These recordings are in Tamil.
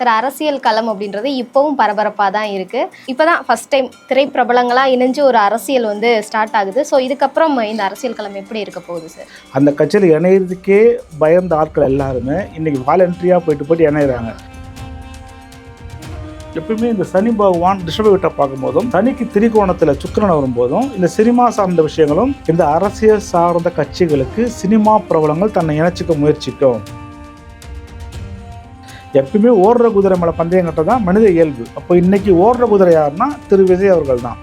சார், அரசியல் களம் அப்படின்றது இப்போவும் பரபரப்பாக தான் இருக்குது. இப்போ தான் ஃபஸ்ட் டைம் திரைப்பிரபலங்களாக இணைஞ்சு ஒரு அரசியல் ஸ்டார்ட் ஆகுது. ஸோ இதுக்கப்புறம் இந்த அரசியல் களம் எப்படி இருக்க போகுது சார்? அந்த கட்சியில் இணையிறதுக்கே பயந்த ஆட்கள் எல்லாருமே இன்றைக்கி வாலண்டரியாக போயிட்டு இணையிறாங்க. எப்பவுமே இந்த சனி பகவான் டிஸ்டர்பை பார்க்கும்போதும் சனிக்கு திரிகோணத்தில் சுக்கிரன் வரும்போதும் இந்த சினிமா சார்ந்த விஷயங்களும் இந்த அரசியல் சார்ந்த கட்சிகளுக்கு சினிமா பிரபலங்கள் தன்னை இணைச்சிக்க முயற்சிக்கும். எப்பவுமே ஓடுற குதிரை மேலே பந்தயம் கட்டதான் மனித இயல்பு. அப்போ இன்னைக்கு ஓடுற குதிரை யாருன்னா திரு விஜய் அவர்கள் தான்.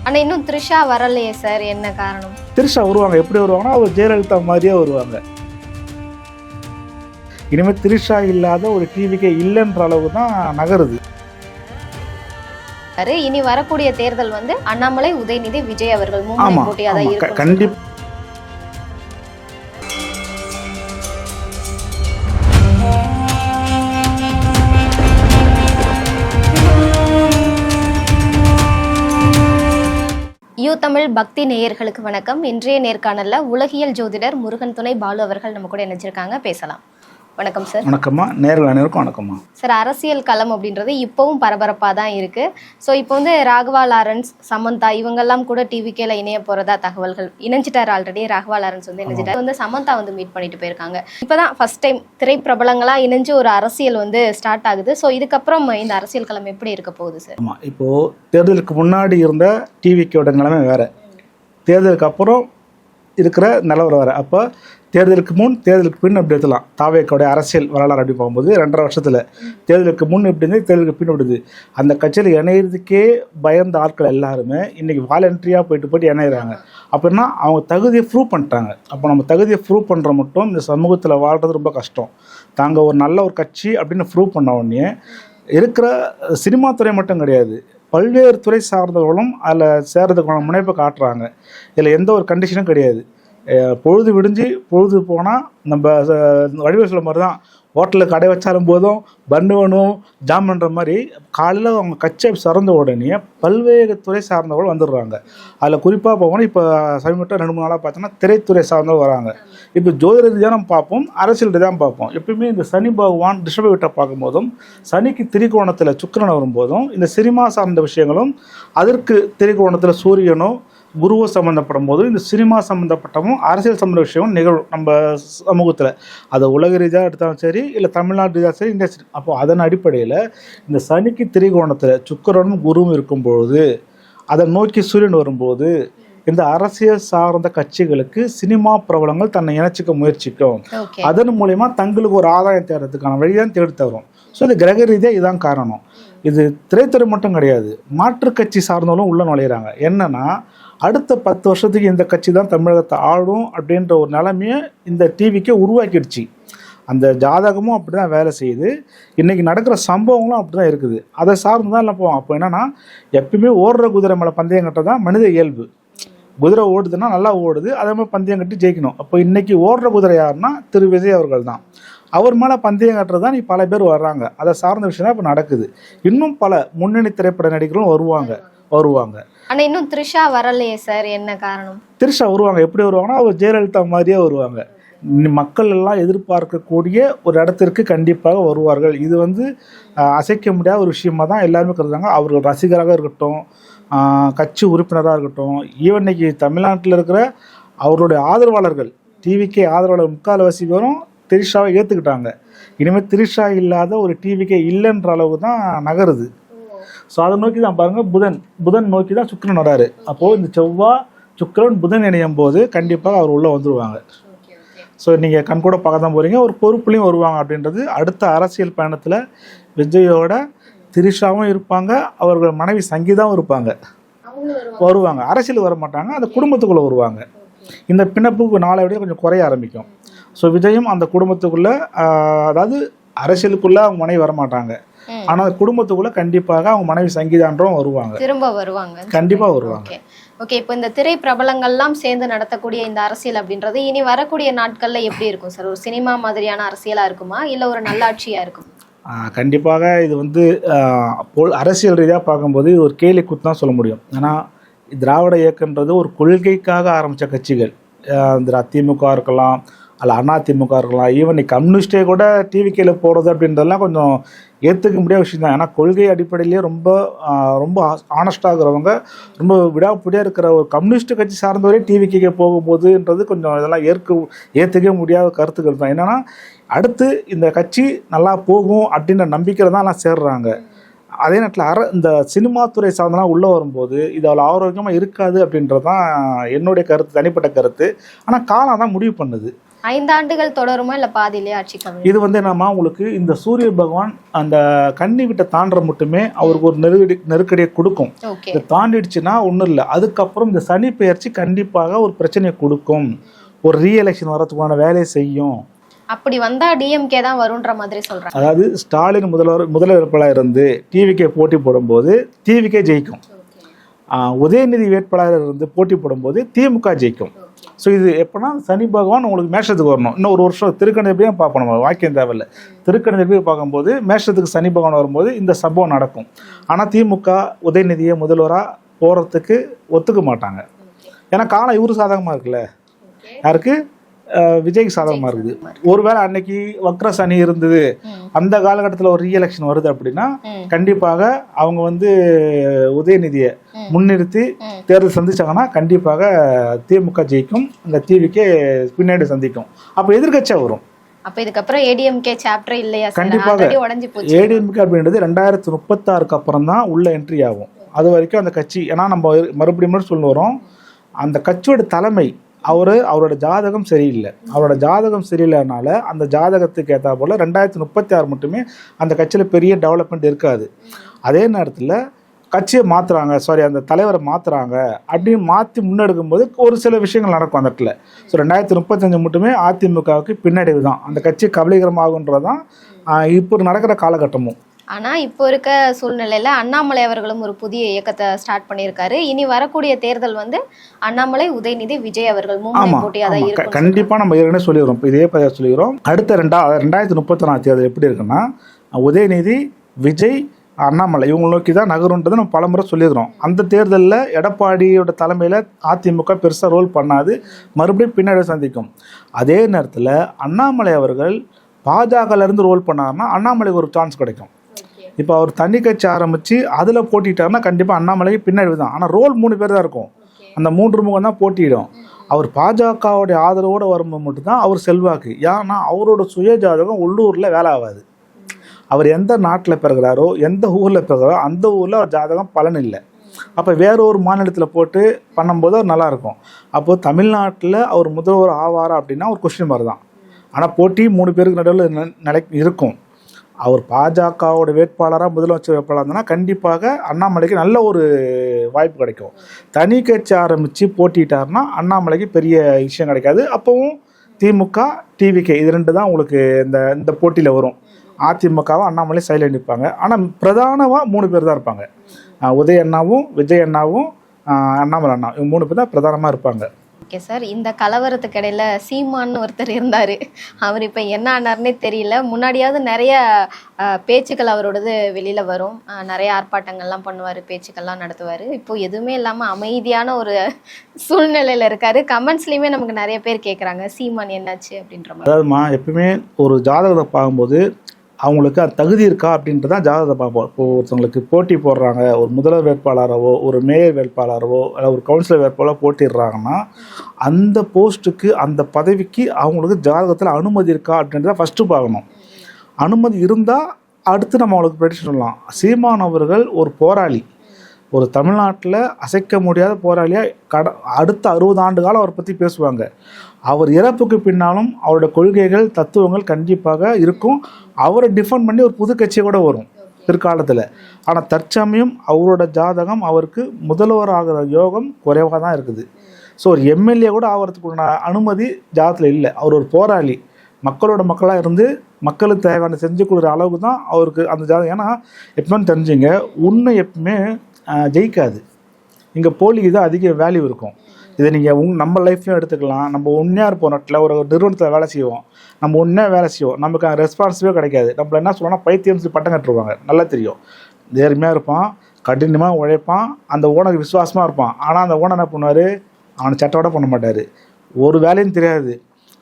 ஆனால் இன்னும் த்ரிஷா வரலையே சார், என்ன காரணம்? த்ரிஷா வருவாங்க. எப்படி வருவாங்கன்னா அவர் ஜெயலலிதா மாதிரியே வருவாங்க. இனிமேல் த்ரிஷா இல்லாத ஒரு டிவிக்கே இல்லைன்ற அளவு தான் நகருது. இனி வரக்கூடிய தேர்தல் அண்ணாமலை, உதயநிதி, விஜய் அவர்கள் போட்டியாக தான் இருக்கும். கண்டிப்பா. யூ தமிழ் பக்தி நேயர்களுக்கு வணக்கம். இன்றைய நேர்காணல்ல உலகியல் ஜோதிடர் முருகன் துணை பாலு அவர்கள் நம்ம கூட இணைஞ்சிருக்காங்க. பேசலாம். வணக்கம் சார். வணக்கம்மா. நேர்கள் அனைவருக்கும் வணக்கம்மா. சார், அரசியல் களம் அப்படின்றது இப்போவும் பரபரப்பாக தான் இருக்குது. ஸோ இப்போ ராகவா லாரன்ஸ், சமந்தா இவங்கெல்லாம் கூட டிவிக்கேல இணைய போகிறதா தகவல்கள். இணைஞ்சிட்டார் ஆல்ரெடி. ராகவா லாரன்ஸ் இணைஞ்சிட்டார். சமந்தா மீட் பண்ணிட்டு போயிருக்காங்க. இப்போ தான் ஃபர்ஸ்ட் டைம் திரைப்பிரபலங்களாக இணைஞ்சு ஒரு அரசியல் ஸ்டார்ட் ஆகுது. ஸோ இதுக்கப்புறம் இந்த அரசியல் களம் எப்படி இருக்க போகுது சார்? ஆமாம், இப்போது தேர்தலுக்கு முன்னாடி இருந்த டிவிக்கோட நிலைமை வேறு, தேர்தலுக்கு அப்புறம் இருக்கிற நிலவரம் வேறு. அப்போ தேர்தலுக்கு முன் தேர்தலுக்கு பின் அப்படி எடுத்துலாம். தாவேக்கோடைய அரசியல் வரலாறு அப்படி போகும்போது 2.5 வருஷத்தில் தேர்தலுக்கு முன் எப்படி இருந்து தேர்தலுக்கு பின் விடுது. அந்த கட்சியில் இணையிறதுக்கே பயந்த ஆட்கள் எல்லாருமே இன்றைக்கி வாலண்டரியாக போயிட்டு இணையிறாங்க. அப்படின்னா அவங்க தகுதியை ப்ரூவ் பண்ணிட்டாங்க. அப்போ நம்ம தகுதியை ப்ரூவ் பண்ணுற மட்டும் இந்த சமூகத்தில் வாழ்கிறது ரொம்ப கஷ்டம். தாங்க ஒரு நல்ல ஒரு கட்சி அப்படின்னு ப்ரூவ் பண்ண உடனே இருக்கிற சினிமா துறை மட்டும் கிடையாது, பல்வேறு துறை சார்ந்தவர்களும் அதில் சேர்றதுக்கான முனைப்பை காட்டுறாங்க. இதில் எந்த ஒரு கண்டிஷனும் கிடையாது. பொழுது விடிஞ்சு பொழுது போனால் நம்ம வடிவ சொல்ல மாதிரி தான், ஹோட்டலில் கடை வச்சாலும் போதும் பன்னு வேணும் ஜாம் பண்ணுற மாதிரி காலையில் அவங்க கட்சியை சிறந்த உடனே பல்வேறு துறை சார்ந்தவர்கள் வந்துடுறாங்க. அதில் குறிப்பாக போகணும். இப்போ சமீபத்தில் 2-3 நாளாக பார்த்தோன்னா திரைத்துறை சார்ந்தவங்க வராங்க. இப்போ ஜோதிட ரீதியாக நம்ம பார்ப்போம், அரசியல் ரீதியாக பார்ப்போம். எப்பயுமே இந்த சனி பகவான் டிஸ்டர்பை பார்க்கும்போதும் சனிக்கு திரிகோணத்தில் சுக்கிரன் வரும்போதும் இந்த சினிமா சார்ந்த விஷயங்களும் அதற்கு திரிகோணத்தில் சூரியனோ குருவோ சம்மந்தப்படும் போது இந்த சினிமா சம்மந்தப்பட்டவும் அரசியல் சம்மந்த விஷயமும் நிகழும் நம்ம சமூகத்தில். அதை உலக ரீதியாக எடுத்தாலும் சரி, இல்லை தமிழ்நாடு ரீதியாக சரி, இந்தியா சரி. அப்போது அதன் அடிப்படையில் இந்த சனிக்கு திரிகோணத்தில் சுக்கிரனும் குருவும் இருக்கும்பொழுது அதை நோக்கி சூரியன் வரும்போது இந்த அரசியல் சார்ந்த கட்சிகளுக்கு சினிமா பிரபலங்கள் தன்னை இணைச்சிக்க முயற்சிக்கும். அதன் மூலயமா தங்களுக்கு ஒரு ஆதாயம் தேடுறதுக்கான வழிதான் தேடி தரும். ஸோ இது கிரக ரீதியாக இதுதான் காரணம். இது திரைத்துறை மட்டும் கிடையாது, மாற்றுக் கட்சி சார்ந்தவங்களும் உள்ள நுழையிறாங்க. என்னன்னா அடுத்த 10 வருஷத்துக்கு இந்த கட்சி தான் தமிழகத்தை ஆளும் அப்படின்ற ஒரு நிலைமையை இந்த டிவிக்கே உருவாக்கிடுச்சு. அந்த ஜாதகமும் அப்படி தான் வேலை செய்யுது. இன்றைக்கி நடக்கிற சம்பவங்களும் அப்படி தான் இருக்குது. அதை சார்ந்து தான் எல்லாம் போவோம். அப்போ என்னென்னா எப்பயுமே ஓடுற குதிரை மேலே பந்தயம் கட்டதான் மனித இயல்பு. குதிரை ஓடுதுன்னா நல்லா ஓடுது, அதே மாதிரி பந்தயம் கட்டி ஜெயிக்கணும். அப்போ இன்றைக்கி ஓடுற குதிரை யாருன்னா திரு விஜய் அவர்கள் தான். அவர் மேலே பந்தயம் கட்டுறது தான் பல பேர் வர்றாங்க. அதை சார்ந்த விஷயம் தான் இப்போ நடக்குது. இன்னும் பல முன்னணி திரைப்பட நடிகர்களும் வருவாங்க. ஆனால் இன்னும் த்ரிஷா வரலையே சார், என்ன காரணம்? த்ரிஷா வருவாங்க. எப்படி வருவாங்கன்னா அவர் ஜெயலலிதா மாதிரியே வருவாங்க. மக்கள் எல்லாம் எதிர்பார்க்கக்கூடிய ஒரு இடத்திற்கு கண்டிப்பாக வருவார்கள். இது அசைக்க முடியாத ஒரு விஷயமா தான் எல்லாருமே கருதுறாங்க. அவர்கள் ரசிகராக இருக்கட்டும், கட்சி உறுப்பினராக இருக்கட்டும், ஈவன் இன்னைக்கு தமிழ்நாட்டில் இருக்கிற அவருடைய ஆதரவாளர்கள், டிவிக்கே ஆதரவாளர் 3/4 பேரும் த்ரிஷாவை ஏற்றுக்கிட்டாங்க. இனிமேல் த்ரிஷா இல்லாத ஒரு டிவிக்கே இல்லைன்ற அளவு தான் நகருது. ஸோ அதை நோக்கி தான் பாருங்கள், புதன் நோக்கி தான் சுக்கிரன் வராரு. அப்போது இந்த செவ்வாய் சுக்கிரன் புதன் இணையும் போது கண்டிப்பாக அவர் உள்ளே வந்துடுவாங்க. ஸோ நீங்கள் கண்கூட பார்க்க தான் போகிறீங்க. ஒரு பொறுப்புலையும் வருவாங்க. அப்படின்றது அடுத்த அரசியல் பயணத்தில் விஜயோட த்ரிஷாவும் இருப்பாங்க, அவர்கள் மனைவி சங்கீதாவும் வருவாங்க. அரசியல் வர மாட்டாங்க, அந்த குடும்பத்துக்குள்ளே வருவாங்க. இந்த பிணைப்பு நாளை விட கொஞ்சம் குறைய ஆரம்பிக்கும். ஸோ விஜயும் அந்த குடும்பத்துக்குள்ளே, அதாவது அரசியலுக்குள்ளே அவங்க மனைவி வரமாட்டாங்க, ஆனால் குடும்பத்துக்குள்ளே கண்டிப்பாக அவங்க மனைவி சங்கீதான்றவும் வருவாங்க. கண்டிப்பாக வருவாங்க. ஓகே, இப்போ இந்த திரை பிரபலங்கள்லாம் சேர்ந்து நடத்தக்கூடிய இந்த அரசியல் அப்படின்றது இனி வரக்கூடிய நாட்களில் எப்படி இருக்கும் சார்? ஒரு சினிமா மாதிரியான அரசியலாக இருக்குமா, இல்லை ஒரு நல்லாட்சியாக இருக்கும்? கண்டிப்பாக இது அரசியல் ரீதியாக பார்க்கும்போது இது ஒரு கேலி குத்து தான் சொல்ல முடியும். ஏன்னா திராவிட இயக்கன்றது ஒரு கொள்கைக்காக ஆரம்பித்த கட்சிகள். திமுக இருக்கலாம், அதில் அதிமுக இருக்கலாம், ஈவன் கம்யூனிஸ்டே கூட டிவிகேல போகிறது அப்படின்றதெல்லாம் கொஞ்சம் ஏற்றுக்க முடியாத விஷயம் தான். ஏன்னா கொள்கை அடிப்படையிலேயே ரொம்ப ரொம்ப ஆனஸ்டாக இருக்கிறவங்க, ரொம்ப விடாப்பிடியாக இருக்கிற ஒரு கம்யூனிஸ்ட் கட்சி சார்ந்தவரே டிவிகே போகும்போதுன்றது கொஞ்சம் இதெல்லாம் ஏற்றுக்கவே முடியாத கருத்துக்கள் தான். என்னென்னா அடுத்து இந்த கட்சி நல்லா போகும் அப்படின்ற நம்பிக்கையில் தான் எல்லாம் சேர்றாங்க. அதே நேரத்தில் இந்த சினிமா துறை சார்ந்தெல்லாம் உள்ளே வரும்போது இது அவ்வளோ ஆரோக்கியமாக இருக்காது அப்படின்றது தான் என்னுடைய கருத்து, தனிப்பட்ட கருத்து. ஆனால் காலம் தான் முடிவு பண்ணுது. 5 ஆண்டுகள் தொடருமா இல்லை பாதியிலேயே ஆட்சி கவிழும்? இது என்னன்னா உங்களுக்கு இந்த சூரிய பகவான் அந்த கன்னி விட்ட தாண்டற மட்டுமே அவருக்கு ஒரு நெருக்கடியை கொடுக்கும். இதை தாண்டிடுச்சுன்னா ஒன்றும் இல்லை. அதுக்கப்புறம் இந்த சனி பெயர்ச்சி கண்டிப்பாக ஒரு பிரச்சனையை கொடுக்கும், ஒரு ரீஎலெக்ஷன் வரதுக்கான வேலையை செய்யும். அப்படி வந்தா டிஎம்கே தான் வரும்ன்ற மாதிரி சொல்றாங்க. அதாவது ஸ்டாலின் முதல்வர் வேட்பாளராக இருந்து டிவிகே போட்டி போடும்போது டிவிகே ஜெயிக்கும். உதயநிதி வேட்பாளராக இருந்து போட்டி போடும்போது திமுக ஜெயிக்கும். ஸோ இது எப்போனா சனி பகவான் உங்களுக்கு மேஷத்துக்கு வரணும். இன்னும் ஒரு வருஷம் திருக்கணிதப்படியும் பார்ப்போம், நம்ம வாக்கியம் தேவையில்லை. திருக்கணிதப்படி பார்க்கும்போது மேஷத்துக்கு சனி பகவான் வரும்போது இந்த சம்பவம் நடக்கும். ஆனால் திமுக உதயநிதியை முதல்வராக போகிறதுக்கு ஒத்துக்க மாட்டாங்க. ஏன்னா காலம் இவரு சாதகமாக இருக்குல்ல, யாருக்கு? விஜய்க்கு சாதகமாக இருக்குது. ஒருவேளை அன்னைக்கு வக்ர சனி இருந்தது, அந்த காலகட்டத்தில் ஒரு ரீஎலெக்ஷன் வருது அப்படின்னா கண்டிப்பாக அவங்க உதயநிதியை முன்னிறுத்தி தேர்தல் சந்திச்சாங்கன்னா கண்டிப்பாக திமுக ஜெயிக்கும், அந்த டிவிக்கே பின்னாடி சந்திக்கும். அப்போ எதிர்கட்சியாக வரும். அப்ப இதுக்கப்புறம் ஏடிஎம்கே சாப்டர் இல்லையா? கண்டிப்பாக ஏடிஎம்கே அப்படின்றது 2036 அப்புறம் தான் உள்ள என்ட்ரி ஆகும். அது வரைக்கும் அந்த கட்சி, ஏன்னா நம்ம மறுபடியும் சொல்ல வரோம், அந்த கட்சியோட தலைமை அவரோட ஜாதகம் சரியில்லை. அவரோட ஜாதகம் சரியில்லைனால அந்த ஜாதகத்துக்கு ஏற்றா போல் 2036 மட்டுமே அந்த கட்சியில் பெரிய டெவலப்மெண்ட் இருக்காது. அதே நேரத்தில் கட்சியை மாற்றுறாங்க, அந்த தலைவரை மாற்றுறாங்க அப்படின்னு மாற்றி முன்னெடுக்கும் போது ஒரு சில விஷயங்கள் நடக்கும் அந்த இடத்துல. ஸோ 2035 மட்டுமே அதிமுகவுக்கு பின்னடைவு தான், அந்த கட்சி கபலீகரமாகுன்றது தான் இப்போ நடக்கிற காலகட்டமும். ஆனால் இப்போ இருக்க சூழ்நிலையில் அண்ணாமலை அவர்களும் ஒரு புதிய இயக்கத்தை ஸ்டார்ட் பண்ணியிருக்காரு. இனி வரக்கூடிய தேர்தல் அண்ணாமலை, உதயநிதி, விஜய் அவர்கள் 3 போட்டியாக தான் இருக்கும். கண்டிப்பாக நம்ம ஏற்கனவே சொல்லிடுறோம், இப்போ இதே பதிவு சொல்லிடுறோம். அடுத்த 2034 தேர்தல் எப்படி இருக்குன்னா உதயநிதி, விஜய், அண்ணாமலை இவங்க நோக்கி தான் நகருன்றது நம்ம பலமுறை சொல்லிடுறோம். அந்த தேர்தலில் எடப்பாடியோட தலைமையில் அதிமுக பெருசாக ரோல் பண்ணாது, மறுபடியும் பின்னாடி சந்திக்கும். அதே நேரத்தில் அண்ணாமலை அவர்கள் பாஜகலேருந்து ரோல் பண்ணாருன்னா அண்ணாமலைக்கு ஒரு சான்ஸ் கிடைக்கும். இப்போ அவர் தனி கட்சி ஆரம்பித்து அதில் போட்டிட்டாருன்னா கண்டிப்பாக அண்ணாமலைக்கு பின்னாடி தான். ஆனால் ரோல் 3 பேர் தான் இருக்கும், அந்த 3 முகம் தான் போட்டியிடும். அவர் பாஜகவுடைய ஆதரவோடு வரும்போது மட்டும்தான் அவர் செல்வாக்கு. ஏன்னா அவரோட சுய ஜாதகம் உள்ளூரில் வேலை ஆகாது. அவர் எந்த நாட்டில் பிறகுறாரோ, எந்த ஊரில் பிறகுறாரோ அந்த ஊரில் அவர் ஜாதகம் பலன் இல்லை. அப்போ வேற ஒரு மாநிலத்தில் போட்டு பண்ணும்போது அவர் நல்லாயிருக்கும். அப்போது தமிழ்நாட்டில் அவர் முதல்வர் ஆவாரா அப்படின்னா ஒரு கொஸ்டின் மார்க் தான். ஆனால் போட்டி 3 பேருக்கு நடுவில் இருக்கும். அவர் பாஜகவோட வேட்பாளராக முதலமைச்சர் வேட்பாளராக இருந்தனா கண்டிப்பாக அண்ணாமலைக்கு நல்ல ஒரு வாய்ப்பு கிடைக்கும். தனி கட்சி ஆரம்பித்து போட்டிட்டாருன்னா அண்ணாமலைக்கு பெரிய விஷயம் கிடைக்காது. அப்போவும் திமுக, டிவிகே இது 2 தான் உங்களுக்கு இந்த போட்டியில் வரும். அதிமுகவை அண்ணாமலை சைடில் நிற்பாங்க. ஆனால் பிரதானமாக 3 பேர் தான் இருப்பாங்க. உதய அண்ணாவும், விஜய் அண்ணாவும், அண்ணாமலை அண்ணா, இவங்க 3 பேர் தான் பிரதானமாக இருப்பாங்க. ஓகே சார், இந்த கலவரத்துக்கு இடையில சீமான்னு ஒருத்தர் இருந்தார். அவர் இப்போ என்ன ஆனார்னே தெரியல. முன்னாடியாவது நிறைய பேச்சுக்கள் அவரோடது வெளியில் வரும், நிறைய ஆர்ப்பாட்டங்கள்லாம் பண்ணுவார், பேச்சுக்கள்லாம் நடத்துவார். இப்போ எதுவுமே இல்லாமல் அமைதியான ஒரு சூழ்நிலையில் இருக்கார். கமெண்ட்ஸ்லேயுமே நமக்கு நிறைய பேர் கேட்குறாங்க சீமான் என்னாச்சு அப்படின்ற மாதிரி. அதாவதுமா எப்பவுமே ஒரு ஜாதகத்தை பார்க்கும்போது அவங்களுக்கு அது தகுதி இருக்கா அப்படின்றதான் ஜாதகத்தை பார்ப்போம். இப்போ ஒருத்தவங்களுக்கு போட்டி போடுறாங்க, ஒரு முதல்வர் வேட்பாளராகவோ, ஒரு மேயர் வேட்பாளரவோ, இல்லை ஒரு கவுன்சிலர் வேட்பாளரோ போட்டிடுறாங்கன்னா அந்த போஸ்ட்டுக்கு, அந்த பதவிக்கு அவங்களுக்கு ஜாதகத்தில் அனுமதி இருக்கா அப்படின்றத ஃபஸ்ட்டு பார்க்கணும். அனுமதி இருந்தால் அடுத்து நம்ம அவங்களுக்கு ப்ரெடிக்ஷன் சொல்லலாம். சீமான் அவர்கள் ஒரு போராளி, ஒரு தமிழ்நாட்டில் அசைக்க முடியாத போராளியாக அடுத்த 60 ஆண்டு காலம் அவரை பற்றி பேசுவாங்க. அவர் இறப்புக்கு பின்னாலும் அவரோட கொள்கைகள், தத்துவங்கள் கண்டிப்பாக இருக்கும். அவரை டிஃபெண்ட் பண்ணி ஒரு புது கட்சியை கூட வரும் பிற்காலத்தில். ஆனால் தற்சமயம் அவரோட ஜாதகம் அவருக்கு முதல்வர் ஆகிற யோகம் குறைவாக தான் இருக்குது. ஸோ ஒரு எம்எல்ஏ கூட ஆகிறதுக்குள்ள அனுமதி ஜாதகத்தில் இல்லை. அவர் ஒரு போராளி, மக்களோட மக்களாக இருந்து மக்களுக்கு தேவையான செஞ்சு கொடுக்குற அளவுக்கு தான் அவருக்கு அந்த ஜாதகம். ஏன்னா எப்பவுமே தெரிஞ்சுங்க, உண்மை எப்பவுமே ஜெயிக்காது. இங்கே போலிக்கு தான் அதிக வேல்யூ இருக்கும். இதை நீங்கள் நம்ம லைஃப்லையும் எடுத்துக்கலாம். நம்ம உண்மையாக இருப்போம், நட்டில் ஒரு நிறுவனத்தில் வேலை செய்வோம், நம்ம உண்மையாக வேலை செய்வோம், நமக்கு ரெஸ்பான்சிவே கிடைக்காது. நம்மள என்ன சொல்லணும்னா பைத்தியம் சொல்லி பட்டம் கட்டுருவாங்க. நல்லா தெரியும், நேர்மையாக இருப்பான், கடினமாக உழைப்பான், அந்த ஓனருக்கு விசுவாசமாக இருப்பான். ஆனால் அந்த ஓனர் என்ன பண்ணுவார், அவனை சட்டோட பண்ண மாட்டார், ஒரு வேலையும் தெரியாது.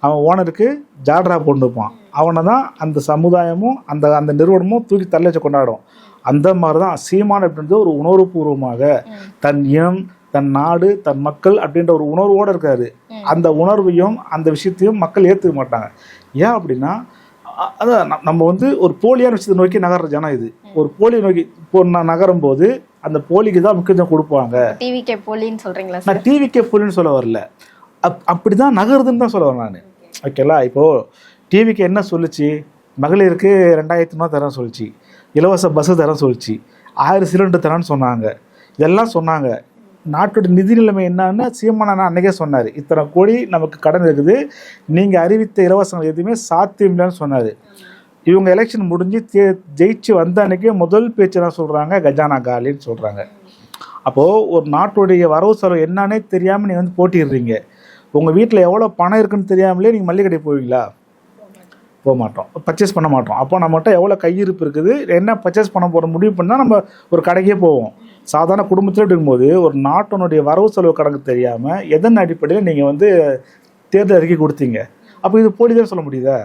அவன் ஓனருக்கு ஜால்ரா கொண்டு வைப்பான். அவனை தான் அந்த சமுதாயமும் அந்த அந்த நிறுவனமும் தூக்கி தள்ள வச்சு கொண்டாடும். அந்த மாதிரி தான் சீமான் அப்படின்றது ஒரு உணர்வுபூர்வமாக தன் இனம், தன் நாடு, தன் மக்கள் அப்படின்ற ஒரு உணர்வோடு இருக்காரு. அந்த உணர்வையும் அந்த விஷயத்தையும் மக்கள் ஏற்றுக்க மாட்டாங்க. ஏன் அப்படின்னா அதான் நம்ம வந்து ஒரு போலியான விஷயத்தை நோக்கி நகர்ற ஜனம். இது ஒரு போலியை நோக்கி நகரும் போது அந்த போலிக்கு தான் முக்கியத்துவம் கொடுப்பாங்க. டிவிகே போலின்னு சொல்றீங்களா? நான் டிவிகே போலின்னு சொல்ல வரல, அப்படிதான் நகருதுன்னு தான் சொல்ல வரேன் நான். ஓகேங்களா? இப்போது டிவிக்கு என்ன சொல்லிச்சு? மகளிருக்கு 2500 தரேன் சொல்லிச்சு, இலவச பஸ்ஸு தரேன் சொல்லிச்சு, 1000 சிலிண்டர் தரேன்னு சொன்னாங்க, இதெல்லாம் சொன்னாங்க. நாட்டோட நிதி நிலைமை என்னன்னு சீமான் அன்றைக்கே சொன்னார். இத்தனை கோடி நமக்கு கடன் இருக்குது, நீங்கள் அறிவித்த இலவசங்கள் எதுவுமே சாத்தியம் இல்லைன்னு சொன்னார். இவங்க எலெக்ஷன் முடிஞ்சு ஜெயிச்சு வந்த அன்றைக்கே முதல் பேச்சு தான் சொல்கிறாங்க, கஜானா காலின்னு சொல்கிறாங்க. அப்போது ஒரு நாட்டுடைய வரவு செலவு என்னன்னே தெரியாமல் நீங்கள் வந்து போட்டிடுறீங்க. உங்கள் வீட்டில் எவ்வளோ பணம் இருக்குன்னு தெரியாமலே நீங்கள் மல்லிகை கடை போவீங்களா? போக மாட்டோம், பர்ச்சேஸ் பண்ண மாட்டோம். அப்போ நம்மகிட்ட எவ்வளோ கையிருப்பு இருக்குது, என்ன பர்ச்சேஸ் பண்ண போகிற முடிவு பண்ணால் நம்ம ஒரு கடைக்கே போவோம். சாதாரண குடும்பத்தில் இருக்கும்போது ஒரு நாட்டினுடைய வரவு செலவு கணக்கு தெரியாமல் எதன் அடிப்படையில் நீங்கள் வந்து தேர்தல் அறிக்கை கொடுத்தீங்க? அப்போ இது போலி தான் சொல்ல முடியுதா?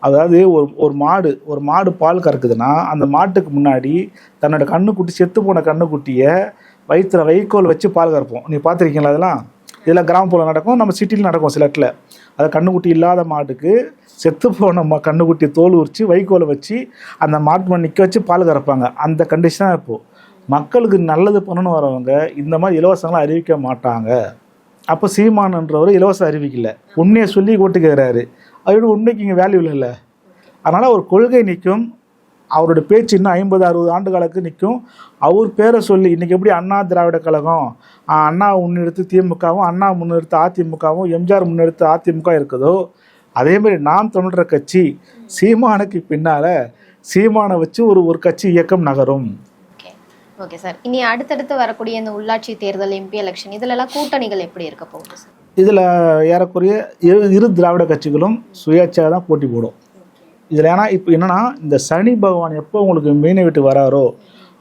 அதாவது ஒரு மாடு பால் கறக்குதுன்னா அந்த மாட்டுக்கு முன்னாடி தன்னோட கண்ணுக்குட்டி, செத்து போன கண்ணுக்குட்டியை வயிற்றுல வைக்கோல் வச்சு பால் கறப்போம். நீ பார்த்துருக்கீங்களா? அதெல்லாம் இதெல்லாம் கிராமப்புறம் நடக்கும், நம்ம சிட்டியில் நடக்கும் சில இடத்துல. அதை கண்ணுக்குட்டி இல்லாத மாட்டுக்கு செத்து போன கண்ணுக்குட்டி தோல் உரித்து வைக்கோலை வச்சு அந்த மாட்டு மண் நிற்க வச்சு பால் கறப்பாங்க. அந்த கண்டிஷனாக இப்போது மக்களுக்கு நல்லது பண்ணணும்னு வரவங்க இந்த மாதிரி இலவசங்களை அறிவிக்க மாட்டாங்க. அப்போ சீமானன்றவர் இலவசம் அறிவிக்கல, உண்மையை சொல்லி ஓட்டுக்கிறாரு. அதோட உண்மைக்கு இங்கே வேல்யூ இல்லை. அதனால் ஒரு கொள்கை நிற்கும், அவரோட பேச்சு இன்னும் 50-60 ஆண்டுகளுக்கு நிற்கும். அவர் பேரை சொல்லி இன்றைக்கி எப்படி அண்ணா திராவிட கழகம், அண்ணா முன்னெடுத்து திமுகவும், அண்ணா முன்னெடுத்து அதிமுகவும், எம்ஜிஆர் முன்னெடுத்து அதிமுக இருக்குதோ, அதேமாதிரி நாம் தமிழர் கட்சி சீமானுக்கு பின்னால் சீமானை வச்சு ஒரு கட்சி இயக்கம் நகரும். ஓகே சார், இனி அடுத்தடுத்து வரக்கூடிய இந்த உள்ளாட்சி தேர்தல், எம்பி எலெக்ஷன், இதிலெல்லாம் கூட்டணிகள் எப்படி இருக்க போகுது சார்? இதில் ஏறக்குறைய இரு திராவிட கட்சிகளும் சுயேட்சையாக தான் போட்டி போடும். இதில் ஏன்னா இப்போ என்னென்னா, இந்த சனி பகவான் எப்போ உங்களுக்கு மீனை விட்டு வராரோ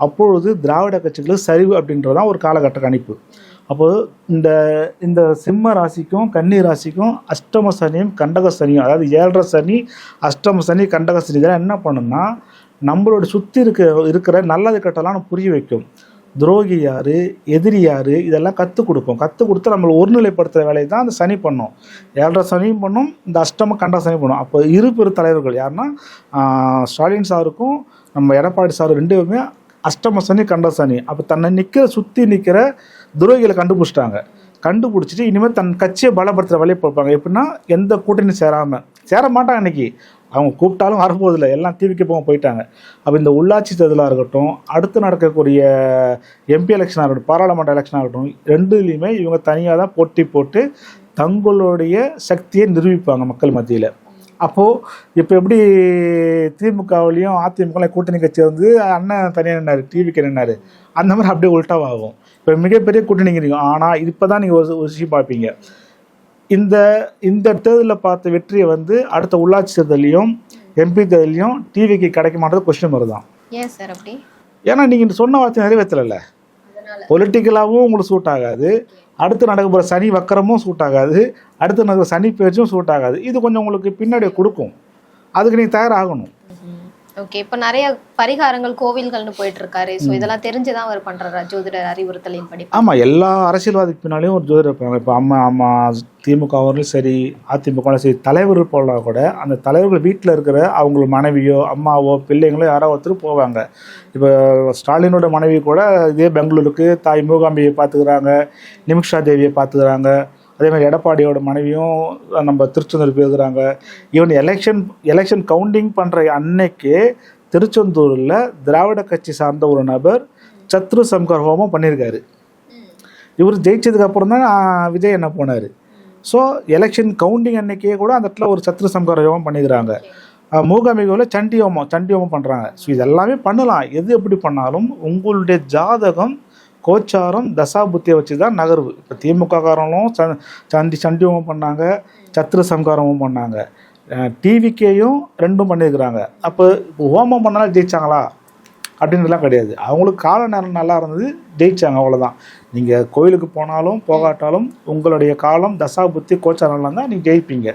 அப்பொழுது திராவிட கட்சிகளுக்கு சரிவு அப்படின்றதான் ஒரு காலகட்ட கணிப்பு. அப்போது இந்த சிம்ம ராசிக்கும் கன்னி ராசிக்கும் அஷ்டம சனியும் கண்டக சனியும், அதாவது 7.5 சனி, அஷ்டம சனி, கண்டக சனி, இதெல்லாம் என்ன பண்ணுன்னா நம்மளோட சுற்றி இருக்கிற நல்லது கெட்டலாம் புரிய வைக்கும். துரோகி யார், எதிரி யார், இதெல்லாம் கற்றுக் கொடுத்து நம்மளை ஒருநிலைப்படுத்துகிற வேலையை தான் அந்த சனி பண்ணும். 7.5 சனியும் பண்ணும், இந்த அஷ்டம கண்ட சனி பண்ணும். அப்போ இரு பெரு தலைவர்கள் யாருன்னா ஸ்டாலின் சாருக்கும் நம்ம எடப்பாடி சார் 2 பேருமே அஷ்டம சனி கண்ட சனி. அப்போ தன்னை சுற்றி நிற்கிற துரோகிகளை கண்டுபிடிச்சிட்டு இனிமேல் தன் கட்சியை பலப்படுத்துகிற வேலையை பார்ப்பாங்க. எப்படின்னா எந்த கூட்டணி சேர மாட்டாங்க. அன்றைக்கி அவங்க கூப்பிட்டாலும் வரப்போதில்லை, எல்லாம் டிவிக்கு போயிட்டாங்க. அப்போ இந்த உள்ளாட்சி தேர்தலாக இருக்கட்டும், அடுத்து நடக்கக்கூடிய எம்பி எலெக்ஷனாக இருக்கட்டும், பாராளுமன்ற எலெக்ஷனாக இருக்கட்டும், ரெண்டுலேயுமே இவங்க தனியாக தான் போட்டி போட்டு தங்களுடைய சக்தியை நிரூபிப்பாங்க மக்கள் மத்தியில். அப்போது இப்போ எப்படி திமுகவிலையும் அதிமுகலையும் கூட்டணி கட்சி வந்து அண்ணன் தனியாக நின்னார், டிவிக்கு நின்னார், அந்த மாதிரி அப்படியே உல்ட்டாவாகும். இப்போ மிகப்பெரிய கூட்டணிங்கிறீங்க. ஆனால் இப்போ தான் நீங்கள் ஒரு விஷயம் பார்ப்பீங்க, இந்த தேர்தலில் பார்த்த வெற்றியை வந்து அடுத்த உள்ளாட்சி தேர்தலையும் எம்பி தேர்தலையும் டிவிக்கு கிடைக்க மாட்டது கொஸ்டின் வருதான். ஏன் சார் அப்படி? ஏன்னா நீங்கள் சொன்ன வார்த்தை நிறைவேற்றல. பொலிட்டிக்கலாகவும் உங்களுக்கு சூட் ஆகாது, அடுத்து நடக்க போகிற சனி வக்கரமும் சூட் ஆகாது, அடுத்து நடக்கிற சனி பேச்சும் சூட் ஆகாது. இது கொஞ்சம் உங்களுக்கு பின்னாடி கொடுக்கும், அதுக்கு நீங்கள் தயாராகணும். ஓகே, இப்போ நிறைய பரிகாரங்கள் கோவில்கள்னு போயிட்டு இருக்காரு. ஸோ இதெல்லாம் தெரிஞ்சுதான் அவர் பண்றாரு ஜோதிடர் அறிவுறுத்தலின் படி. ஆமாம், எல்லா அரசியல்வாதிக்கு பின்னாலேயும் ஒரு ஜோதிடர் இருப்பாங்க. இப்போ அம்மா திமுகவர்களும் சரி, அதிமுகவும் சரி, தலைவர்கள் போகலாம் கூட அந்த தலைவர்கள் வீட்டில் இருக்கிற அவங்கள மனைவியோ அம்மாவோ பிள்ளைங்களோ யாரோ ஒருத்தர் போவாங்க. இப்போ ஸ்டாலினோட மனைவி கூட இதே பெங்களூருக்கு தாய் மூகாம்பியை பார்த்துக்கிறாங்க, நிமிஷா தேவியை பார்த்துக்கிறாங்க. அதே மாதிரி எடப்பாடியோட மனைவியும் நம்ம திருச்செந்தூர் போயிருக்கிறாங்க. ஈவன் எலெக்ஷன் கவுண்டிங் பண்ணுற அன்னைக்கு திருச்செந்தூரில் திராவிட கட்சி சார்ந்த ஒரு நபர் சத்ரு சம்கார் ஹோமம் பண்ணியிருக்காரு. இவர் ஜெயிச்சதுக்கு அப்புறம் தான் விஜய் என்ன போனார். ஸோ எலெக்ஷன் கவுண்டிங் அன்னைக்கே கூட அந்த இடத்துல ஒரு சத்ரு சம்கார ஹோமம் பண்ணிக்கிறாங்க. மூகாம்பிகையில் சண்டி ஹோமம் பண்ணுறாங்க. ஸோ இதெல்லாமே பண்ணலாம். எது எப்படி பண்ணாலும் உங்களுடைய ஜாதகம், கோச்சாரம், தசா புத்தியை வச்சு தான் நகர்வு. இப்போ திமுக காரங்களும் சண்டி ஹோமம் பண்ணாங்க, சத்ரு சம்காரமும் பண்ணாங்க, டிவிக்கேயும் 2 பண்ணியிருக்கிறாங்க. அப்போ ஹோமம் பண்ணாலும் ஜெயிச்சாங்களா அப்படின்றதுலாம் கிடையாது. அவங்களுக்கு கால நேரம் நல்லா இருந்தது, ஜெயிச்சாங்க, அவ்வளோதான். நீங்கள் கோயிலுக்கு போனாலும் போகாட்டாலும் உங்களுடைய காலம், தசா புத்தி, கோச்சாரம் தான் நீங்கள் ஜெயிப்பீங்க.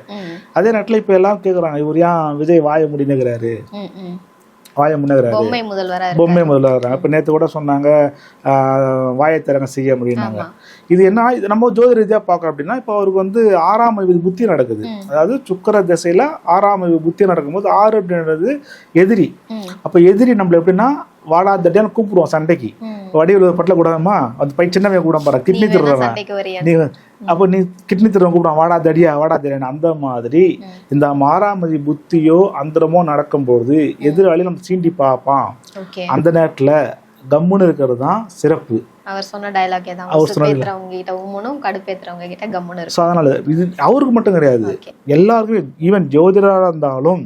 அதே நேரத்தில் இப்போ எல்லாம் கேட்குறாங்க, இவர் ஏன் விஜய் வாய முடினுங்கிறாரு, வாய முன்னுகிறாரு, பொம்மை முதல்வரா பொம்மை முதல்வராங்க. இப்போ நேற்று கூட சொன்னாங்க வாயத்திறங்க செய்ய முடியும்னாங்க. இது என்ன, இது நம்ம ஜோதி ரீதியாக பார்க்குறோம் அப்படின்னா, இப்போ அவருக்கு வந்து 6ஆம் அதிபதி புத்தி நடக்குது. அதாவது சுக்கிர திசையில் 6ஆம் அதிபதி புத்தி நடக்கும்போது 6 அப்படின்றது எதிரி. அப்போ எதிரி நம்மள எப்படின்னா வாடாதடியான்னு கூப்பிடுவோம் சண்டைக்கு. வடிவில் பட்டில கூடாதுமா அது பை சின்னவே கூட பாரு கிட்னி திருடுறவன் நீ, அப்போ நீ கிட்னி திருடுறவன் கூப்பிடுவான் வாடாதடியா வாடாதடியான்னு. அந்த மாதிரி இந்த 6ஆம் அதிபதி புத்தியோ அந்தரமோ நடக்கும்போது எதிராளி நம்ம சீண்டி பார்ப்பான். அந்த நேரத்தில் கம்முன்னு இருக்கிறது தான் சிறப்பு. அவர் சொன்ன டயலாக் தான், அவர் பேத்துறவங்க கிட்ட உம்முனும் கடுப்பேத்துறவங்க கிட்ட கம்முன்னு இருக்கு. ஸோ அதனால இது அவருக்கு மட்டும் கிடையாது, எல்லாருக்குமே. ஈவன் ஜோதிடராக இருந்தாலும்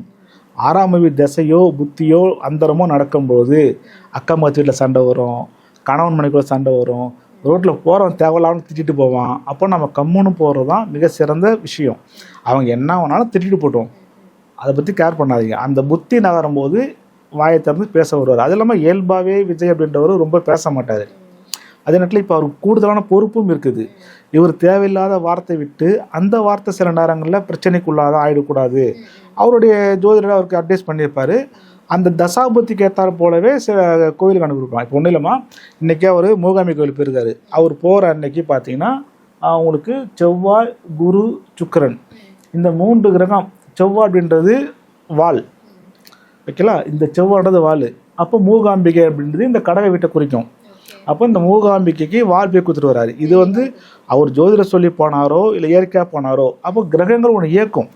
6ஆம் அதிபதி திசையோ புத்தியோ அந்தரமோ நடக்கும்போது அக்கம் பக்கத்து வீட்டில் சண்டை வரும், கணவன் மனைக்குள்ள சண்டை வரும், ரோட்டில் போகிறவன் தேவையில்லாமல் திட்டிட்டு போவான். அப்போ நம்ம கம்முன்னு போகிறது தான் மிக சிறந்த விஷயம். அவங்க என்ன வேணாலும் திட்டிட்டு போட்டோம், அதை பற்றி கேர் பண்ணாதீங்க. அந்த புத்தி நகரும் போது வாயை திறந்து பேச வருவார். அது இல்லாமல் இயல்பாகவே விஜய் அப்படின்றவர் ரொம்ப பேச மாட்டார். அதே நேரத்தில் இப்போ அவருக்கு கூடுதலான பொறுப்பும் இருக்குது. இவர் தேவையில்லாத வார்த்தை விட்டு அந்த வார்த்தை சில நேரங்களில் பிரச்சனைக்குள்ளாத ஆகிடக்கூடாது. அவருடைய ஜோதிடர் அவருக்கு அட்வைஸ் பண்ணியிருப்பார். அந்த தசாபுத்திக்கு ஏற்றாறு போலவே சில கோவிலுக்கு அனுப்பியிருப்பாங்க. இப்போ ஒன்றும் இல்லைம்மா, இன்றைக்கி அவர் மூகாம்பி கோவில் போயிருக்காரு. அவர் போகிற அன்னைக்கு பார்த்தீங்கன்னா அவங்களுக்கு செவ்வாய், குரு, சுக்கிரன் இந்த 3 கிரகம். செவ்வாய் அப்படின்றது வால், ஓகேலா, இந்த செவ்வாய்ன்றது வால். அப்போ மூகாம்பிகை அப்படின்றது இந்த கடவை வீட்டை குறிக்கும். அப்போ இந்த மூகாம்பிகைக்கு வால் போய் கொடுத்துட்டு வராரு. இது வந்து அவர் ஜோதிடர் சொல்லி போனாரோ இல்லை இயற்கையாக போனாரோ, அப்போ கிரகங்கள் ஒன்று இயக்கும்.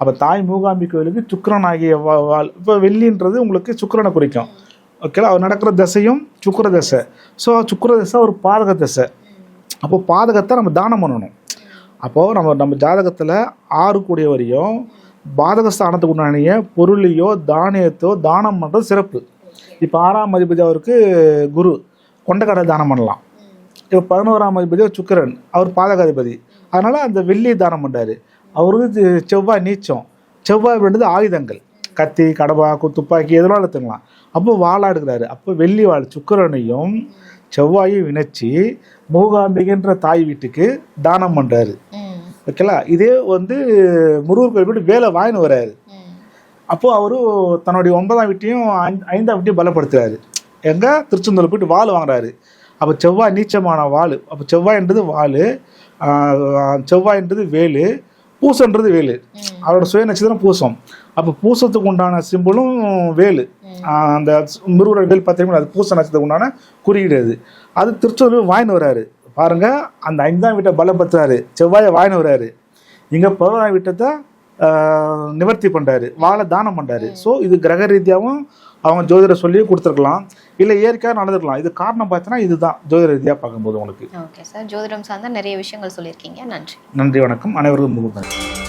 அப்போ தாய் மூகாம்பிகை கோயிலுக்கு சுக்கிரன் ஆகிய வால். இப்போ வெள்ளின்றது உங்களுக்கு சுக்கிரனை குறிக்கும், ஓகேலா. அவர் நடக்கிற திசையும் சுக்கிர திசை. ஸோ சுக்கிர திசை ஒரு பாதக திசை. அப்போ பாதகத்தை நம்ம தானம் பண்ணணும். அப்போது நம்ம ஜாதகத்தில் 6 கூடிய வரையும் பாதக ஸ்தானத்துக்கு உண்டானிய பொருளையோ தானியத்தோ தானம் பண்ணுறது சிறப்பு. இப்போ 6ஆம் அதிபதி அவருக்கு குரு, கொண்டக்கடை தானம் பண்ணலாம். இப்போ 11ஆம் அதிபதி சுக்கிரன், அவர் பாதகாதிபதி, அதனால் அந்த வெள்ளி தானம் பண்ணுறாரு. அவருக்கு செவ்வாய் நீச்சம். செவ்வாய் அப்படின்றது ஆயுதங்கள், கத்தி, கடவா, துப்பாக்கி எதனால எடுத்துக்கலாம். அப்போ வாழா எடுக்கிறாரு. அப்போ வெள்ளி வாழ் சுக்கிரனையும் செவ்வாயும் இணைச்சி மூகாம்பிகைன்ற தாய் வீட்டுக்கு தானம் பண்ணுறாரு, ஓகேலா. இதே வந்து முருகர் கோயில் போய்ட்டு வேலை வாங்கின்னு வர்றாரு. அப்போது அவரு தன்னுடைய 9ஆம் வீட்டையும் 5ஆம் வீட்டையும் பலப்படுத்துறாரு. எங்கே திருச்செந்தூர் போயிட்டு வாள் வாங்குறாரு. அப்போ செவ்வாய் நீச்சமான வாள். அப்போ செவ்வாய்ன்றது வாள், செவ்வாய்ன்றது வேலு, பூசன்றது வேலு. அவரோட சுய நட்சத்திரம் பூசம். அப்போ பூசத்துக்கு உண்டான சிம்பிளும் வேலு. அந்த முருகர் வேல் பார்த்தீங்கன்னா அது பூச நட்சத்திரத்துக்கு உண்டான குறியீடு. அது திருச்செந்தூர் வாங்கின்னு வர்றாரு. பாருங்கள், அந்த 5ஆம் வீட்டை பலப்படுத்துறாரு, செவ்வாயை வாங்கின்னு வர்றாரு. இங்கே 11ஆம் வீட்டத்தை நிவர்த்தி பண்ணுறாரு, வாழை தானம் பண்ணுறாரு. ஸோ இது கிரக ரீதியாகவும் அவங்க ஜோதிடர் சொல்லி கொடுத்துருக்கலாம், இல்லை இயற்கையாக நடந்துருக்கலாம். இது காரணம் பார்த்தீங்கன்னா இதுதான் ஜோதிட ரீதியாக பார்க்கும்போது உங்களுக்கு. ஓகே சார், ஜோதிடம் சார்ந்த நிறைய விஷயங்கள் சொல்லியிருக்கீங்க. நன்றி. நன்றி, வணக்கம். அனைவருக்கும் முழுக்க